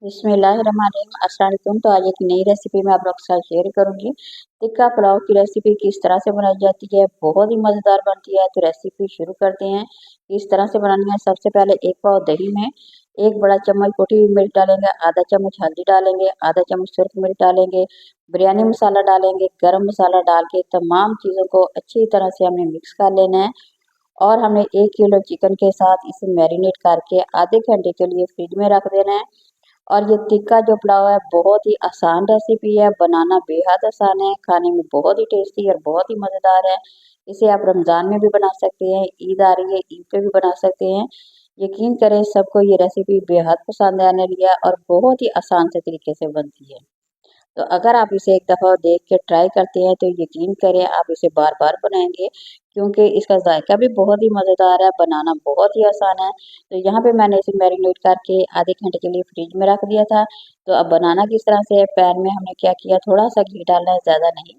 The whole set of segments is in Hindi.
बिस्मिल्लाहिर्रहमानिर्रहीम। अस्सलाम वालेकुम। तो आज एक नई रेसिपी मैं आप लोग के साथ शेयर करूंगी। टिक्का पुलाव की रेसिपी किस तरह से बनाई जाती है, बहुत ही मज़ेदार बनती है। तो रेसिपी शुरू करते हैं। किस तरह से बनानी है। सबसे पहले एक पाव दही में एक बड़ा चम्मच कुटी हुई मिर्च डालेंगे, आधा चम्मच हल्दी डालेंगे, आधा चम्मच सुरख मिर्च डालेंगे, बिरयानी मसाला डालेंगे, गरम मसाला डाल के तमाम चीज़ों को अच्छी तरह से हमने मिक्स कर लेना है। और हमें 1 किलो चिकन के साथ इसे मैरिनेट करके आधे घंटे के लिए फ्रिज में रख देना है। और ये टिक्का जो पुलाव है बहुत ही आसान रेसिपी है, बनाना बेहद आसान है, खाने में बहुत ही टेस्टी और बहुत ही मज़ेदार है। इसे आप रमज़ान में भी बना सकते हैं, ईद आ रही है ईद पे भी बना सकते हैं। यकीन करें सबको ये रेसिपी बेहद पसंद आने लगी है और बहुत ही आसान से तरीके से बनती है। तो अगर आप इसे एक दफ़ा देख के ट्राई करते हैं तो यकीन करें आप इसे बार बार बनाएंगे, क्योंकि इसका जायका भी बहुत ही मज़ेदार है, बनाना बहुत ही आसान है। तो यहाँ पे मैंने इसे मैरिनेट करके आधे घंटे के लिए फ्रिज में रख दिया था। तो अब बनाना किस तरह से है, पैन में हमने क्या किया, थोड़ा सा घी डालना है, ज़्यादा नहीं।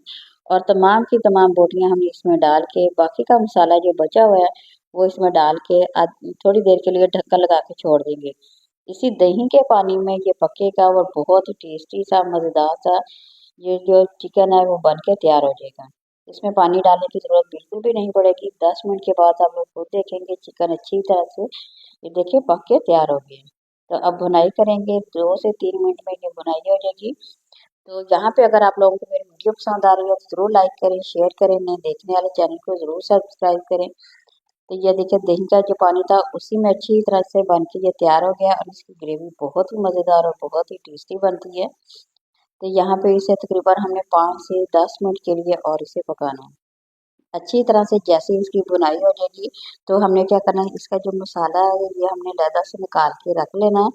और तमाम की तमाम बोटियाँ हमने इसमें डाल के बाकी का मसाला जो बचा हुआ है वो इसमें डाल के थोड़ी देर के लिए ढक्कन लगा के छोड़ देंगे। इसी दही के पानी में ये पकेगा और बहुत ही टेस्टी सा मज़ेदार सा ये जो चिकन है वो बन के तैयार हो जाएगा। इसमें पानी डालने की ज़रूरत बिल्कुल भी नहीं पड़ेगी। 10 मिनट के बाद आप लोग खुद देखेंगे चिकन अच्छी तरह से ये देखिए पक के तैयार हो गया। तो अब भुनाई करेंगे, 2 से 3 मिनट में ये भुनाई हो जाएगी। तो यहाँ पे अगर आप लोगों को मेरी वीडियो पसंद आ रही है तो ज़रूर लाइक करें, शेयर करें, नए देखने वाले चैनल को ज़रूर सब्सक्राइब करें। तो ये देखिए दही का जो पानी था उसी में अच्छी तरह से बन के ये तैयार हो गया और इसकी ग्रेवी बहुत ही मज़ेदार और बहुत ही टेस्टी बनती है। तो यहाँ पे इसे तकरीबन हमने 5 से 10 मिनट के लिए और इसे पकाना है। अच्छी तरह से जैसे ही इसकी बुनाई हो जाएगी तो हमने क्या करना है, इसका जो मसाला है ये हमने लहदा से निकाल के रख लेना है।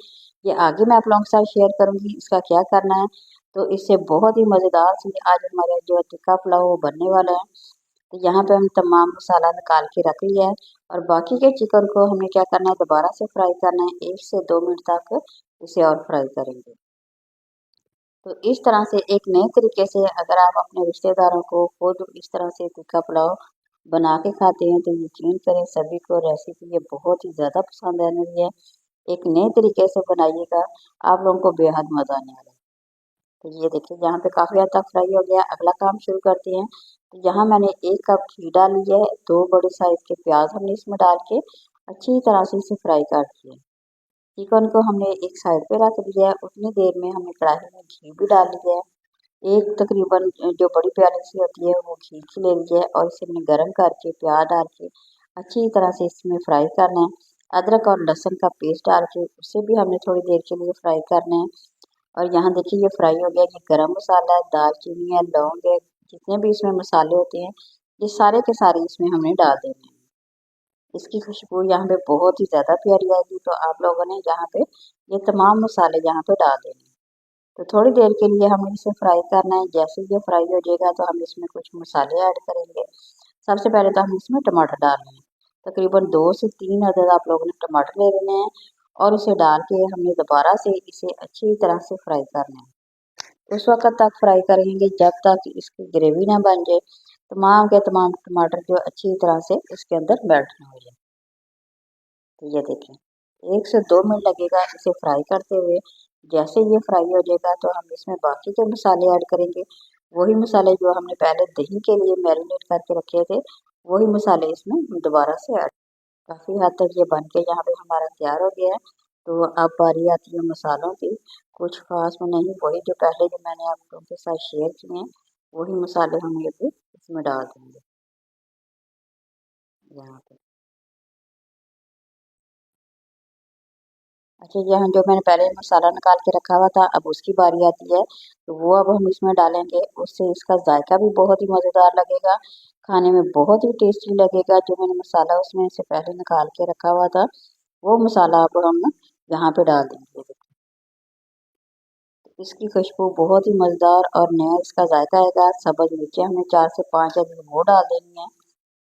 ये आगे मैं आप लोगों के साथ शेयर करूँगी इसका क्या करना है। तो इससे बहुत ही मज़ेदार सी आज हमारा जो टिक्का पुलाव वो बनने वाला है। तो यहाँ पे हम तमाम मसाला निकाल के रख लिया है और बाकी के चिकन को हमें क्या करना है, दोबारा से फ्राई करना है। 1 से 2 मिनट तक इसे और फ्राई करेंगे। तो इस तरह से एक नए तरीके से अगर आप अपने रिश्तेदारों को खुद इस तरह से टिक्का पुलाव बना के खाते हैं तो यकीन करें सभी को रेसिपी ये बहुत ही ज़्यादा पसंद आने वाली है। एक नए तरीके से बनाइएगा, आप लोगों को बेहद मज़ा आने वाला है। तो ये देखिए यहाँ पे काफ़ी हद तक फ्राई हो गया। अगला काम शुरू करते हैं। तो यहाँ मैंने 1 कप घी डाल लिया है, 2 बड़े साइज़ के प्याज हमने इसमें डाल के अच्छी तरह से इसे फ्राई कर दिया है। चिकन को हमने एक साइड पे रख दिया है, उतनी देर में हमने कढ़ाई में घी भी डाल लिया है। एक तकरीबन जो बड़ी प्याली सी होती है वो घी की ले ली है और इसे हमने गर्म करके प्याज डाल के अच्छी तरह से इसमें फ्राई करना है। अदरक और लहसुन का पेस्ट डाल के उसे भी हमने थोड़ी देर के लिए फ्राई करना है। और यहाँ देखिए ये फ्राई हो गया। ये गरम मसाला है, दालचीनी है, लौंग है, जितने भी इसमें मसाले होते हैं ये सारे के सारे इसमें हमने डाल देने हैं। इसकी खुशबू यहाँ पे बहुत ही ज़्यादा प्यारी आएगी। तो आप लोगों ने यहाँ पे ये तमाम मसाले यहाँ पे डाल देने हैं। तो थोड़ी देर के लिए हमें इसे फ्राई करना है। जैसे ही ये फ्राई हो जाएगा तो हम इसमें कुछ मसाले ऐड करेंगे। सबसे पहले तो हम इसमें टमाटर डाल रहे हैं। तकरीबन 2 से 3 अदद आप लोगों ने टमाटर ले लेने हैं और इसे डाल के हमने दोबारा से इसे अच्छी तरह से फ्राई करना है। उस वक्त तक फ्राई करेंगे जब तक इसकी ग्रेवी ना बन जाए, तमाम के तमाम टमाटर जो अच्छी तरह से इसके अंदर मेल्ट ना हो जाए। तो ये देखें 1 से 2 मिनट लगेगा इसे फ्राई करते हुए। जैसे ये फ्राई हो जाएगा तो हम इसमें बाकी के मसाले ऐड करेंगे। वही मसाले जो हमने पहले दही के लिए मैरिनेट करके रखे थे वही मसाले इसमें दोबारा से ऐड। काफ़ी हद तक ये बन के यहाँ पे हमारा तैयार हो गया है। तो अब बारी आती है मसालों की। कुछ खास में नहीं, वही जो पहले जो मैंने आप लोगों के साथ शेयर किए हैं वही मसाले हम ये भी इसमें डाल देंगे यहाँ पे। अच्छा यहाँ जो मैंने पहले मसाला निकाल के रखा हुआ था अब उसकी बारी आती है। तो वो अब हम इसमें डालेंगे, उससे इसका जायका भी बहुत ही मज़ेदार लगेगा, खाने में बहुत ही टेस्टी लगेगा। जो मैंने मसाला उसमें से पहले निकाल के रखा हुआ था वो मसाला अब हम यहाँ पे डाल देंगे। इसकी खुशबू बहुत ही मज़ेदार और नया इसका जायका आएगा। सब्ज़ मिर्चें हमने 4 से 5 अदद वो डाल देनी है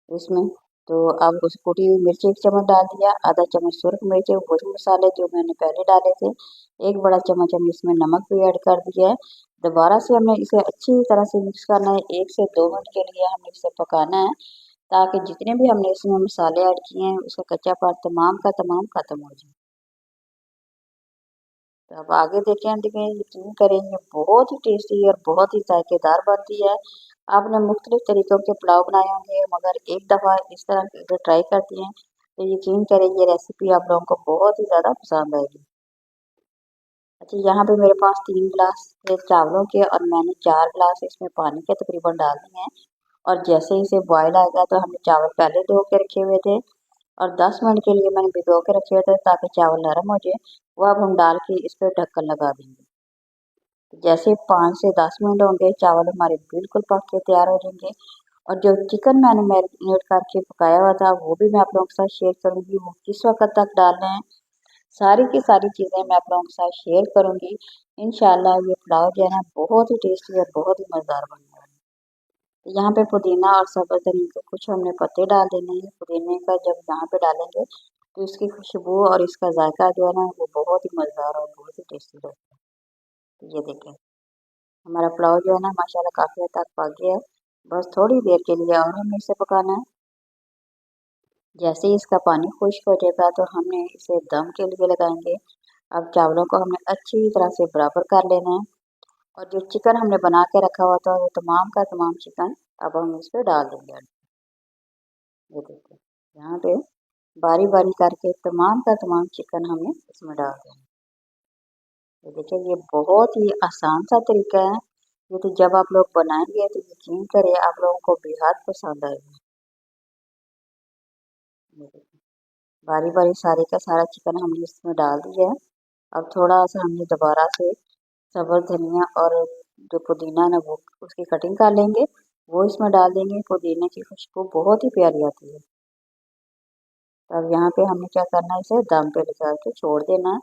इसमें। तो अब उस कुटी हुई मिर्च 1 चम्मच डाल दिया, आधा चम्मच सुरख मिर्च, वही मसाले जो मैंने पहले डाले थे। 1 बड़ा चम्मच हमने इसमें नमक भी ऐड कर दिया है। दोबारा से हमें इसे अच्छी तरह से मिक्स करना है। 1 से 2 मिनट के लिए हमें इसे पकाना है ताकि जितने भी हमने इसमें मसाले ऐड किए हैं उसका कच्चापन तमाम का तमाम खत्म हो जाए। तो अब आगे देखें देखें यकीन करें ये बहुत ही टेस्टी और बहुत ही जायकेदार बनती है। आपने मुख्तलिफ तरीक़ों के पुलाव बनाए होंगे मगर एक दफ़ा इस तरह की अगर ट्राई करती हैं तो यकीन करें ये रेसिपी आप लोगों को बहुत ही ज़्यादा पसंद आएगी। अच्छा यहाँ पे मेरे पास 3 गिलास थे चावलों के और मैंने 4 गिलास इसमें पानी के तकरीबन डाल दिए हैं और जैसे ही इसे बॉयल आएगा तो हमने चावल पहले धो के रखे हुए थे और 10 मिनट के लिए मैंने भिगो के रखे हुए थे ताकि चावल नरम हो जाए। वो अब हम डाल के इस पर ढक्कन लगा देंगे। जैसे 5 से 10 मिनट होंगे चावल हमारे बिल्कुल पक के तैयार हो जाएंगे और जो चिकन मैंने मैरिनेट करके पकाया हुआ था वो भी मैं आप लोगों के साथ शेयर करूंगी वो किस वक्त तक डालना है सारी की सारी चीज़ें मैं आप लोगों के साथ शेयर करूंगी। इंशाल्लाह ये पुलाव जो है ना बहुत ही टेस्टी और बहुत ही मज़ेदार बनने वाला है। तो यहाँ पे पुदीना और सब्ज़ धनिया के कुछ हमने पत्ते डाल देने हैं। पुदीने का जब यहाँ पे डालेंगे तो इसकी खुशबू और इसका जायका जो है ना वो बहुत ही मज़ेदार और बहुत ही टेस्टी रहता है। तो ये देखें हमारा पुलाव जो है ना माशाल्लाह काफ़ी हद तक पक गया है। बस थोड़ी देर के लिए और हमें इसे पकाना है। जैसे ही इसका पानी खुश्क हो जाएगा तो हमने इसे दम के लिए लगाएंगे। अब चावलों को हमने अच्छी तरह से बराबर कर लेना है और जो चिकन हमने बना के रखा हुआ था वो तमाम का तमाम चिकन अब हम इस पे डाल देंगे। ये देखिए यहाँ पे बारी बारी करके तमाम का तमाम चिकन हमने इसमें डाल देना। ये देखिए ये बहुत ही आसान सा तरीका है। ये तो जब आप लोग बनाएंगे तो यकीन करें आप लोगों को बेहद पसंद आएगा। ये देखिए बारी बारी सारे का सारा चिकन हमने इसमें डाल दिया है। अब थोड़ा सा हमने दोबारा से सब्ज़ धनिया और जो पुदीना ना वो उसकी कटिंग कर लेंगे वो इसमें डाल देंगे। पुदीने की खुशबू बहुत ही प्यारी आती है। अब यहाँ पे हमने क्या करना है इसे दम पे लगा के छोड़ देना है।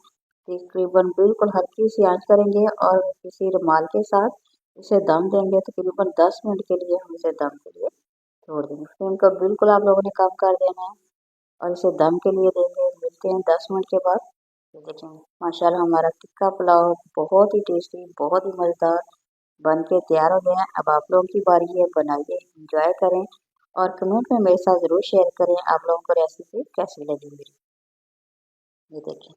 तकरीबन बिल्कुल हल्की सी आंच करेंगे और किसी रुमाल के साथ इसे दम देंगे। तकरीबन 10 मिनट के लिए हम इसे दम के लिए छोड़ देंगे। फ्लेम को बिल्कुल आप लोगों ने कम कर देना है और इसे दम के लिए देंगे। मिलते हैं 10 मिनट के बाद। ये देखें माशाल्लाह हमारा टिक्का पुलाव बहुत ही टेस्टी बहुत ही मज़ेदार बन के तैयार हो गया है। अब आप लोगों की बारी है बनाइए एंजॉय करें और कमेंट में मेरे साथ ज़रूर शेयर करें आप लोगों को रेसिपी कैसी लगी मेरी। ये देखिए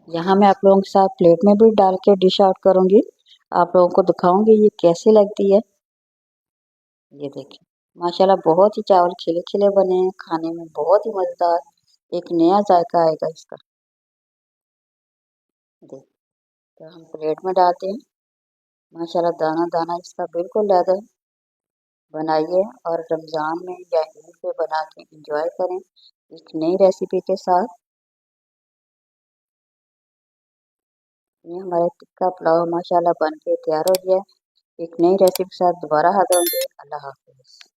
यहाँ मैं आप लोगों के साथ प्लेट में भी डाल के डिश आउट करूँगी। आप लोगों को दिखाऊंगी ये कैसी लगती है। ये देखिए माशाल्लाह बहुत ही चावल खिले खिले बने हैं खाने में बहुत ही मज़ेदार एक नया जायका आएगा इसका। देखिए तो हम प्लेट में डालते हैं। माशाल्लाह दाना दाना इसका बिल्कुल लेदर बनाइए और रमज़ान में या ईद पे बना के एंजॉय करें एक नई रेसिपी के साथ। ये हमारा टिक्का पुलाव माशाल्लाह बन के तैयार हो गया है। एक नई रेसिपी के साथ दोबारा हाज़िर होंगे। अल्लाह हाफ़िज़।